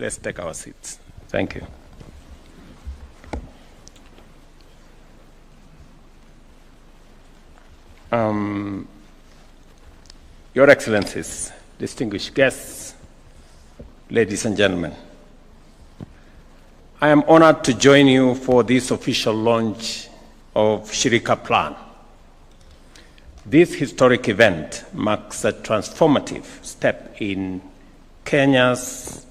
Let's take our seats. Thank you. Your Excellencies, distinguished guests, ladies and gentlemen, I am honored to join you for this official launch of Shirika Plan. This historic event marks a transformative step in Kenya's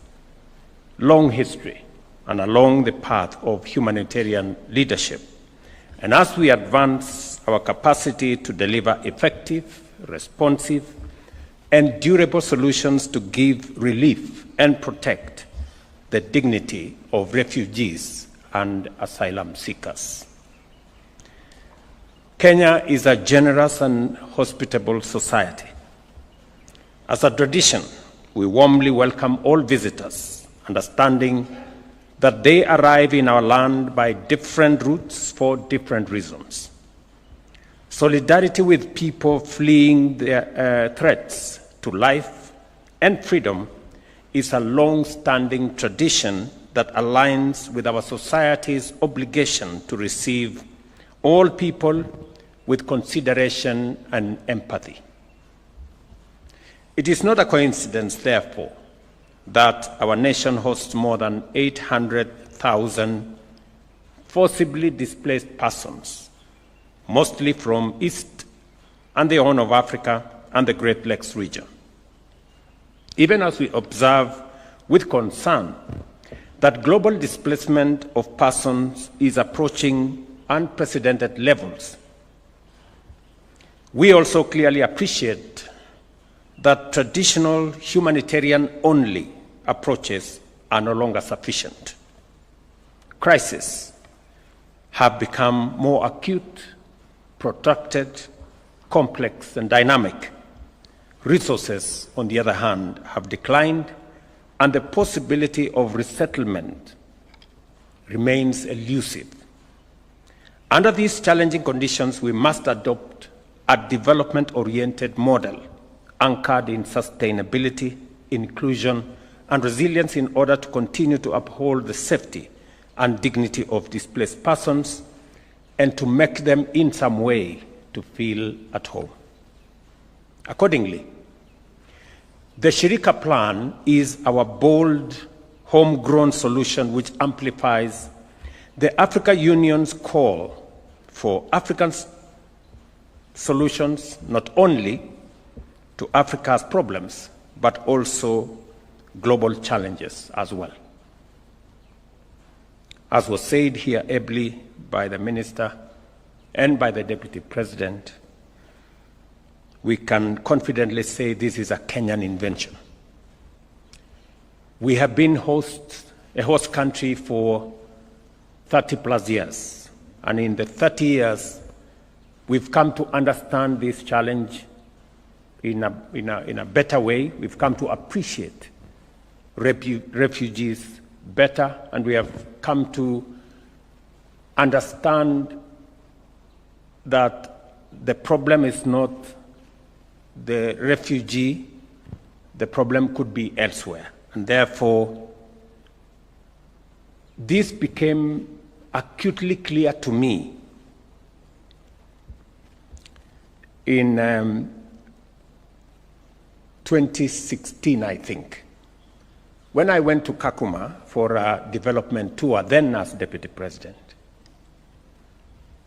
long history and along the path of humanitarian leadership. And as we advance our capacity to deliver effective, responsive, and durable solutions to give relief and protect the dignity of refugees and asylum seekers. Kenya is a generous and hospitable society. As a tradition, we warmly welcome all visitors, understanding that they arrive in our land by different routes for different reasons. Solidarity with people fleeing their threats to life and freedom is a long-standing tradition that aligns with our society's obligation to receive all people with consideration and empathy. It is not a coincidence, therefore, that our nation hosts more than 800,000 forcibly displaced persons, mostly from East and the Horn of Africa and the Great Lakes region. Even as we observe with concern that global displacement of persons is approaching unprecedented levels, we also clearly appreciate that traditional humanitarian-only approaches are no longer sufficient. Crises have become more acute, protracted, complex, and dynamic. Resources, on the other hand, have declined, and the possibility of resettlement remains elusive. Under these challenging conditions, we must adopt a development-oriented model anchored in sustainability, inclusion, and resilience in order to continue to uphold the safety and dignity of displaced persons and to make them in some way to feel at home. Accordingly, the Shirika Plan is our bold, homegrown solution which amplifies the African Union's call for African solutions not only to Africa's problems, but also global challenges as well. As was said here ably by the Minister and by the Deputy President, we can confidently say this is a Kenyan invention. We have been a host country for 30 plus years, and in the 30 years, we've come to understand this challenge in a better way. We've come to appreciate refugees better, and we have come to understand that the problem is not the refugee, the problem could be elsewhere. And therefore, this became acutely clear to me in 2016, I think, when I went to Kakuma for a development tour, then as Deputy President.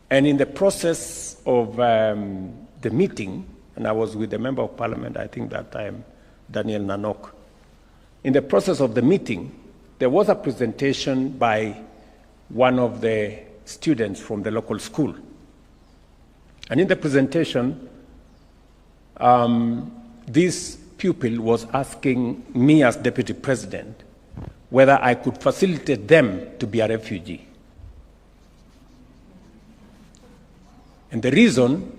And in the process of the meeting, and I was with the Member of Parliament, I think that time, Daniel Nanok. In the process of the meeting, there was a presentation by one of the students from the local school. And in the presentation, this pupil was asking me as Deputy President whether I could facilitate them to be a refugee. And the reason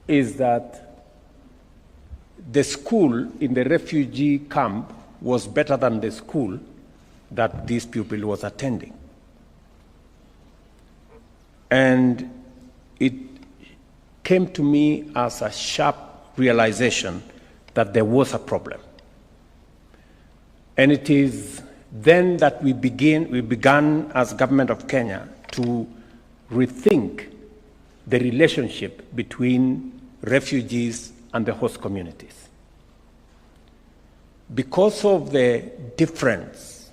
is that the school in the refugee camp was better than the school that this pupil was attending. And it came to me as a sharp realization that there was a problem. And it is then that we began as government of Kenya to rethink the relationship between refugees and the host communities. Because of the difference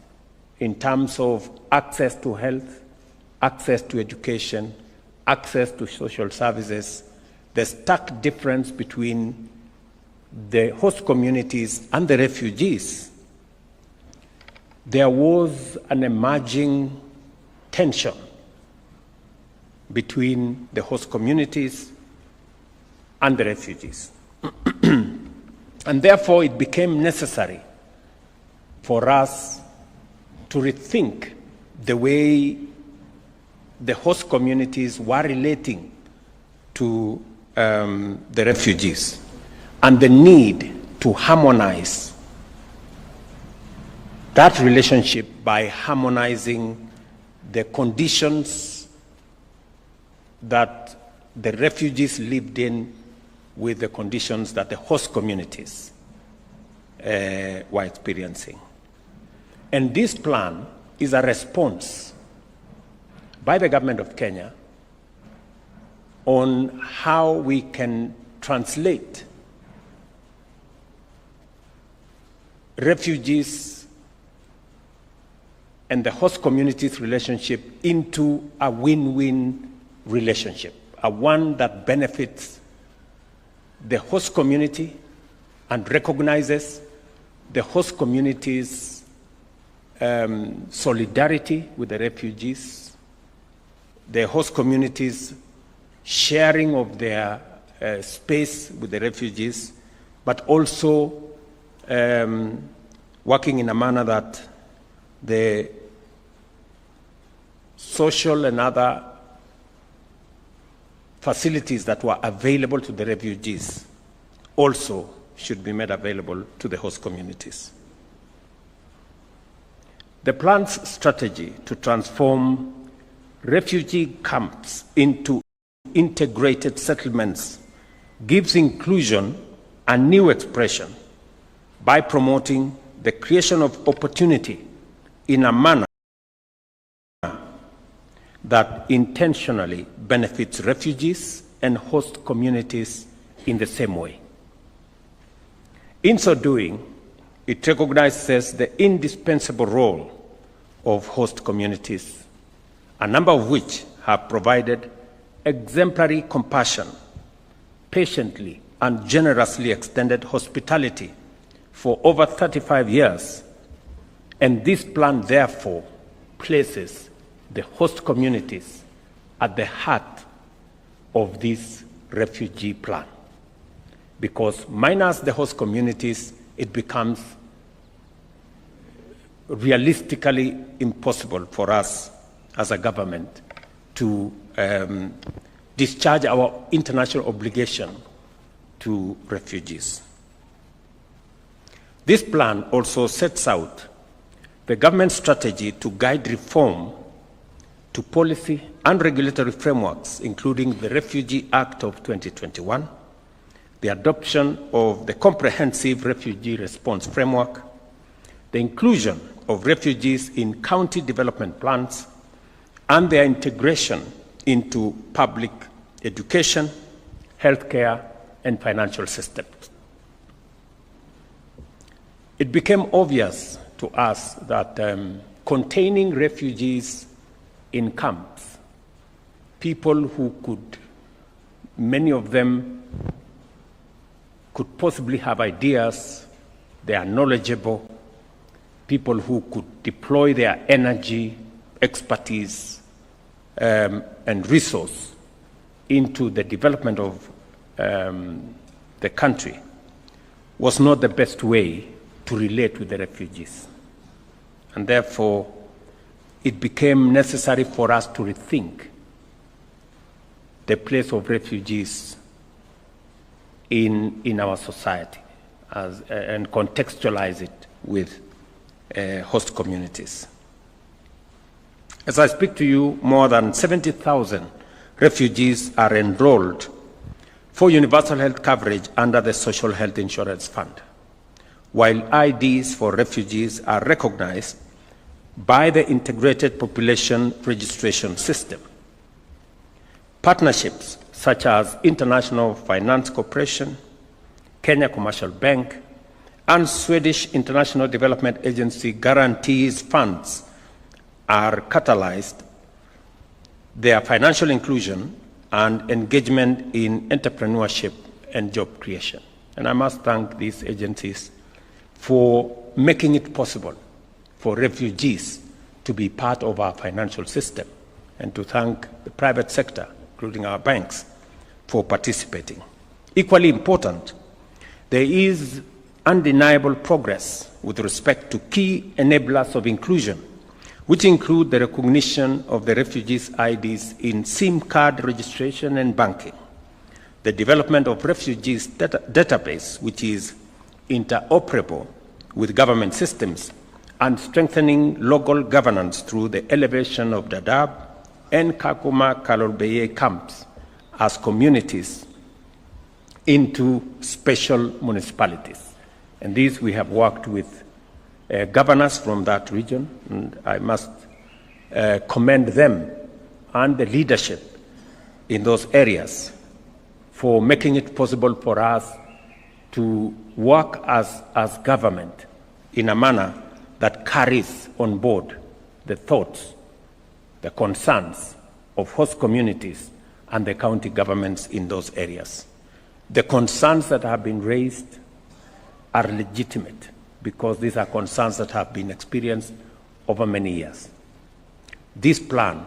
in terms of access to health, access to education, access to social services, the stark difference between the host communities and the refugees, there was an emerging tension between the host communities and the refugees. And therefore, it became necessary for us to rethink the way the host communities were relating to the refugees, and the need to harmonize that relationship by harmonizing the conditions that the refugees lived in with the conditions that the host communities were experiencing. And this plan is a response by the government of Kenya on how we can translate refugees and the host community's relationship into a win-win relationship, a one that benefits the host community and recognizes the host community's solidarity with the refugees, the host community's sharing of their space with the refugees, but also working in a manner that the social and other facilities that were available to the refugees also should be made available to the host communities. The plan's strategy to transform refugee camps into integrated settlements gives inclusion a new expression by promoting the creation of opportunity in a manner that intentionally benefits refugees and host communities in the same way. In so doing, it recognizes the indispensable role of host communities, a number of which have provided exemplary compassion, patiently and generously extended hospitality for over 35 years, and this plan therefore places the host communities at the heart of this refugee plan. Because minus the host communities, it becomes realistically impossible for us as a government to discharge our international obligation to refugees. This plan also sets out the government's strategy to guide reform to policy and regulatory frameworks, including the Refugee Act of 2021, the adoption of the Comprehensive Refugee Response Framework, the inclusion of refugees in county development plans, and their integration into public education, healthcare, and financial systems. It became obvious to us that containing refugees in camps, people who could, many of them could possibly have ideas, they are knowledgeable, people who could deploy their energy, expertise, and resource into the development of the country was not the best way to relate with the refugees. And therefore, it became necessary for us to rethink the place of refugees in our society and contextualize it with host communities. As I speak to you, more than 70,000 refugees are enrolled for universal health coverage under the Social Health Insurance Fund, while IDs for refugees are recognized by the Integrated Population Registration System. Partnerships such as International Finance Corporation, Kenya Commercial Bank, and Swedish International Development Agency guarantees funds are catalyzed their financial inclusion and engagement in entrepreneurship and job creation. And I must thank these agencies for making it possible for refugees to be part of our financial system, and to thank the private sector, including our banks, for participating. Equally important, there is undeniable progress with respect to key enablers of inclusion, which include the recognition of the refugees' IDs in SIM card registration and banking, the development of refugees' database, which is interoperable with government systems, and strengthening local governance through the elevation of Dadaab and Kakuma Kalolbeye camps as communities into special municipalities. And these we have worked with governors from that region, and I must commend them and the leadership in those areas for making it possible for us to work as government in a manner that carries on board the thoughts, the concerns of host communities and the county governments in those areas. The concerns that have been raised are legitimate because these are concerns that have been experienced over many years. This plan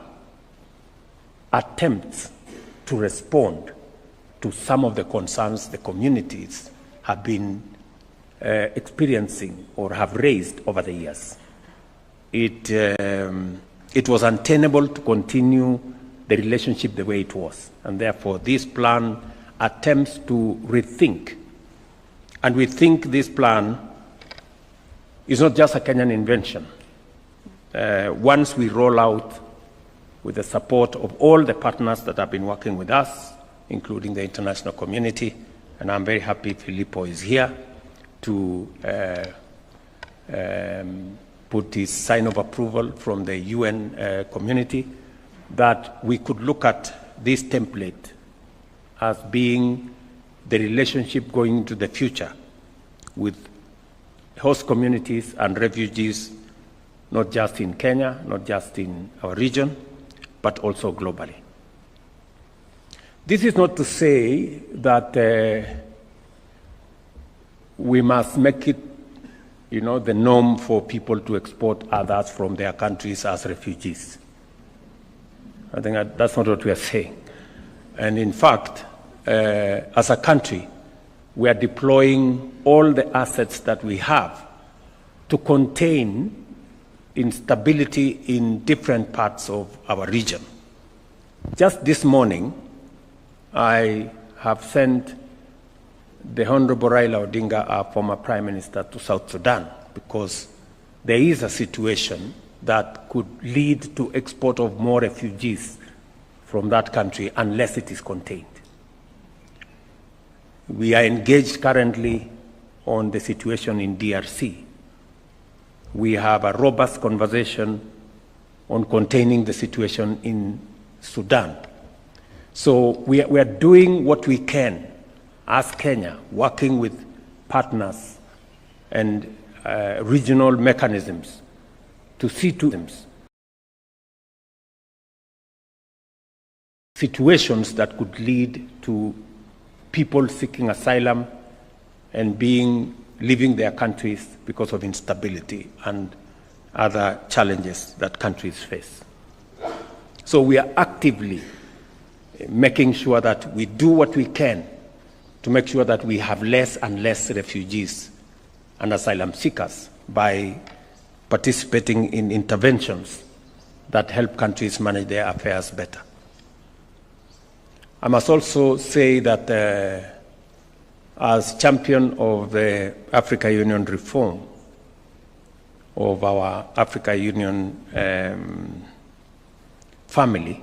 attempts to respond to some of the concerns the communities have been experiencing or have raised over the years. It was untenable to continue the relationship the way it was, and therefore this plan attempts to rethink. And we think this plan is not just a Kenyan invention. Once we roll out with the support of all the partners that have been working with us, including the international community, and I'm very happy Filippo is here to put his sign of approval from the UN community, that we could look at this template as being the relationship going into the future with host communities and refugees, not just in Kenya, not just in our region, but also globally. This is not to say that we must make it, the norm for people to export others from their countries as refugees. I think that's not what we are saying. And in fact, as a country, we are deploying all the assets that we have to contain instability in different parts of our region. Just this morning, I have sent the Honorable Raila Odinga, our former Prime Minister, to South Sudan because there is a situation that could lead to export of more refugees from that country unless it is contained. We are engaged currently on the situation in DRC. We have a robust conversation on containing the situation in Sudan. So we are doing what we can as Kenya, working with partners and regional mechanisms to see to them situations that could lead to people seeking asylum and leaving their countries because of instability and other challenges that countries face. So we are actively making sure that we do what we can to make sure that we have less and less refugees and asylum seekers by participating in interventions that help countries manage their affairs better. I must also say that as champion of the Africa Union reform, of our Africa Union family,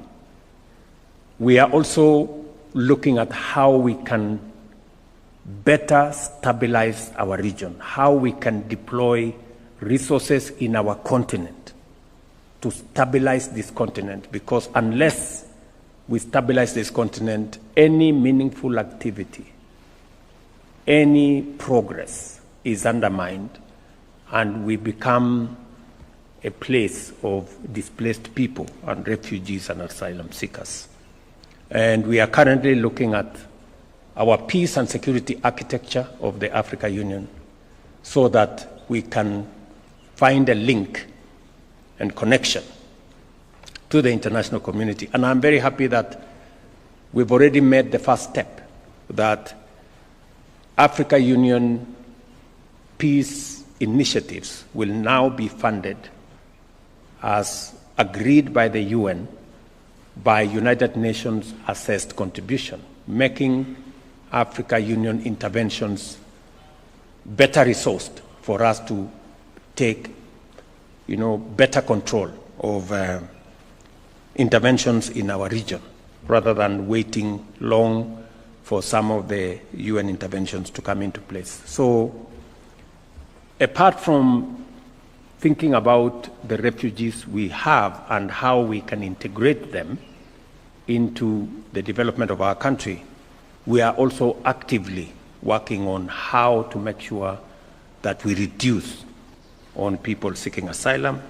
we are also looking at how we can better stabilize our region, how we can deploy resources in our continent to stabilize this continent, because unless we stabilize this continent, any meaningful activity, any progress is undermined, and we become a place of displaced people and refugees and asylum seekers. And we are currently looking at our peace and security architecture of the Africa Union so that we can find a link and connection to the international community. And I'm very happy that we've already made the first step, that Africa Union peace initiatives will now be funded as agreed by the UN by United Nations assessed contribution, making Africa Union interventions better resourced for us to take better control of interventions in our region, rather than waiting long for some of the UN interventions to come into place. So, apart from thinking about the refugees we have and how we can integrate them into the development of our country, we are also actively working on how to make sure that we reduce on people seeking asylum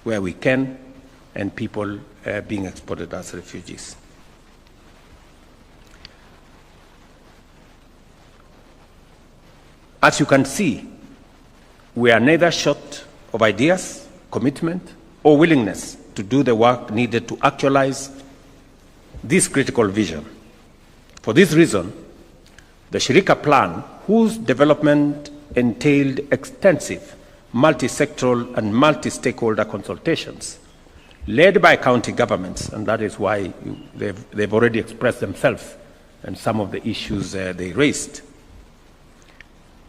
where we can, and people being exported as refugees. As you can see, we are neither short of ideas, commitment, or willingness to do the work needed to actualize this critical vision. For this reason, the Shirika plan, whose development entailed extensive multi-sectoral and multi-stakeholder consultations, led by county governments, and that is why they've already expressed themselves and some of the issues they raised,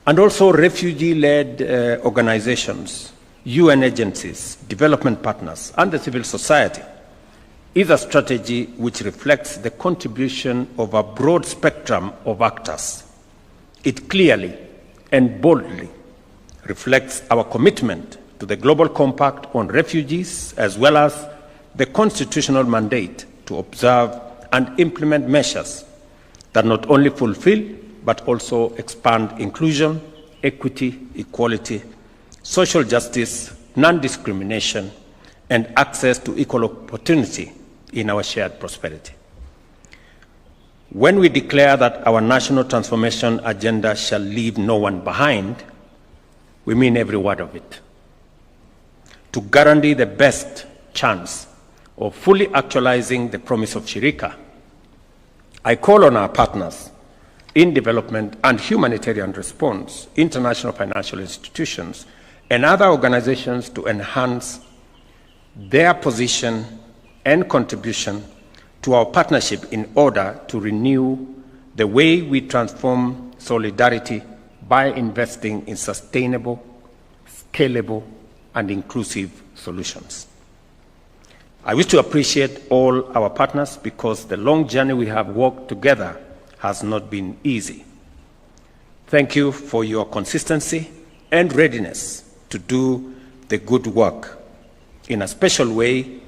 and also refugee-led organizations, UN agencies, development partners, and the civil society, is a strategy which reflects the contribution of a broad spectrum of actors. It clearly and boldly reflects our commitment to the Global Compact on Refugees, as well as the constitutional mandate to observe and implement measures that not only fulfill but also expand inclusion, equity, equality, social justice, non-discrimination, and access to equal opportunity in our shared prosperity. When we declare that our national transformation agenda shall leave no one behind, we mean every word of it. To guarantee the best chance of fully actualizing the promise of Shirika, I call on our partners in development and humanitarian response, international financial institutions, and other organizations to enhance their position and contribution to our partnership in order to renew the way we transform solidarity by investing in sustainable, scalable, and inclusive solutions. I wish to appreciate all our partners because the long journey we have walked together has not been easy. Thank you for your consistency and readiness to do the good work. In a special way,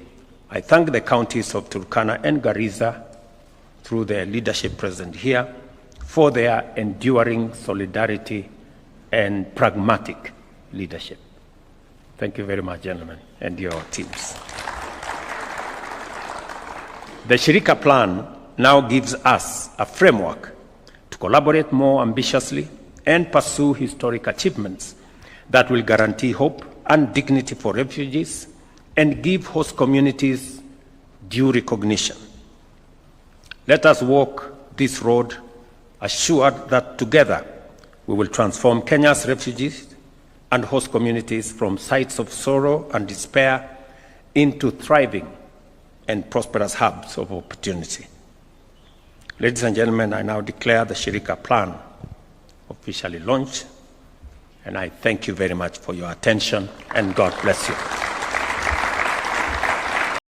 I thank the counties of Turkana and Garissa, through their leadership present here, for their enduring solidarity and pragmatic leadership. Thank you very much, gentlemen, and your teams. The Shirika plan now gives us a framework to collaborate more ambitiously and pursue historic achievements that will guarantee hope and dignity for refugees and give host communities due recognition. Let us walk this road assured that together we will transform Kenya's refugees and host communities from sites of sorrow and despair into thriving and prosperous hubs of opportunity. Ladies and gentlemen, I now declare the Shirika plan officially launched, and I thank you very much for your attention, and God bless you.